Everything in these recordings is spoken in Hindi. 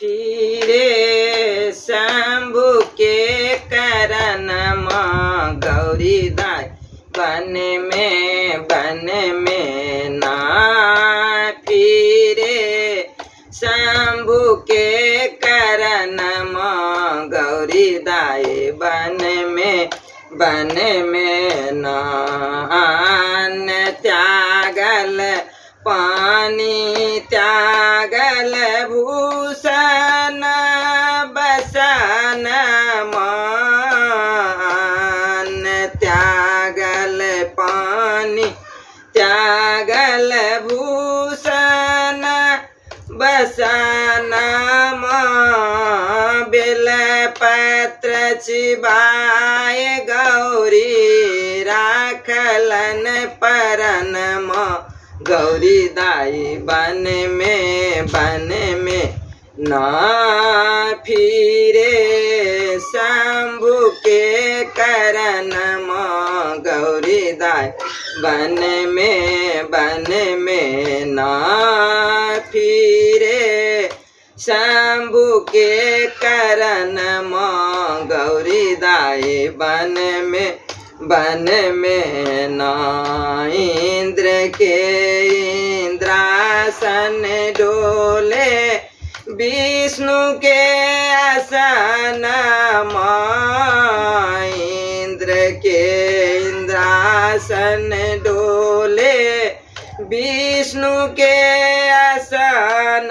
फिरे शंभु के करन गौरी दाई बन में ना फिरे शंभु के करन गौरी दाई बन में नान त्यागल पानी त्यागल भूषण बसन मान त्यागल पानी त्यागल भूषण बसन बेल पत्र चिबाय गौरी राखलन परन गौरी दाई बन में ना फिरे शंभु के करन गौरी दाई बन में ना फिरे शंभु के करन गौरी दाई बन में ना इंद्र के इंद्रासन डोले विष्णु के आसन इंद्र के इंद्रासन डोले विष्णु के आसन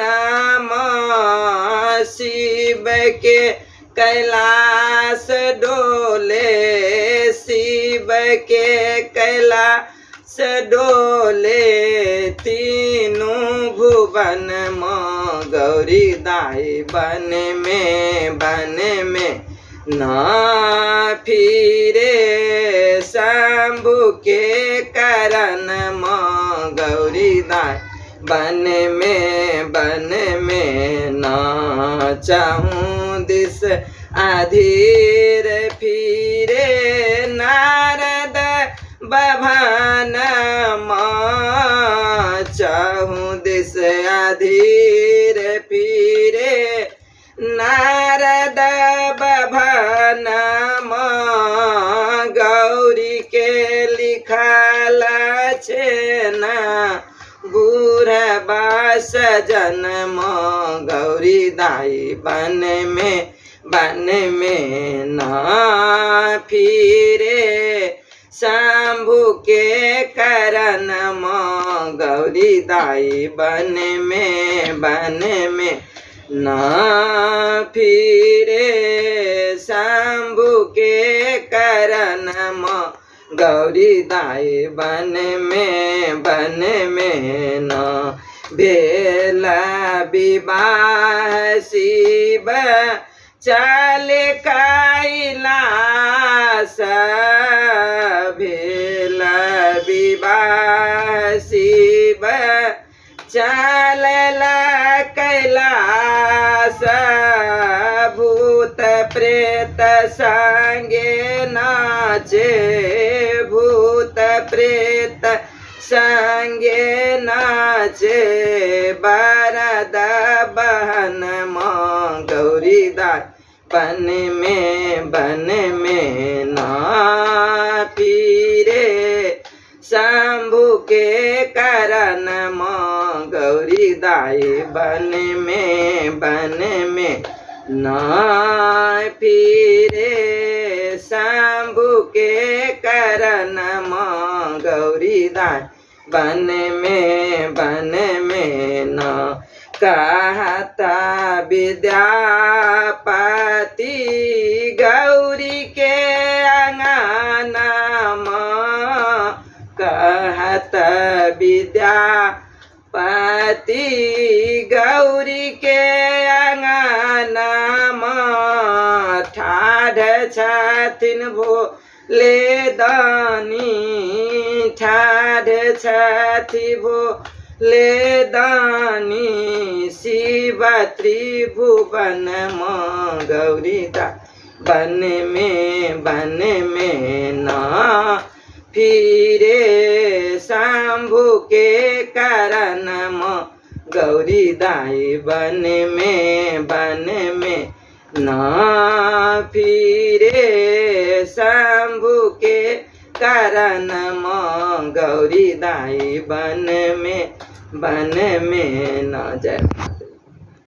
शिव के कैलाश डोले शिव के कैलाश डोले तीनों भुवन गौरी दाई बन में ना फिरे शंभु के करन गौरी दाई बन में ना चाहूं दिस अधीर फिरे नारद बभन चाहूं दिस अधीर फिरे नारद बभन गौरी के लिखल छेना बूढ़बा सजन गौरी दाई बन में ना फिरे शंभु के करन गौरी दाई बन में ना फिरे शंभु के करन गौरी दाई बन में ना भेला विवाह शिव चल कैलास भेला विवाह शिव चल कैलास भूत प्रेत संगे नाचे भूत प्रेत संगे नाचे बरद बहन गौरी दाई बन में ना फिरे शंभु के करन गौरी दाई बन में ना फिरे शंभु के करन गौरी दाई बन में ना कहता विद्यापति गौरी के अंगना कहत विद्यापति गौरी के अंगना ठाढ़ छथिन भोले दानी ठाढ़ छथि भोले दानी शिव त्रिभुवन गौरी दाई बन में ना फिरे शंभु के करन गौरी दाई बन बन में न फिरे शंभु के कारण गौरी दाई बन में न जाए।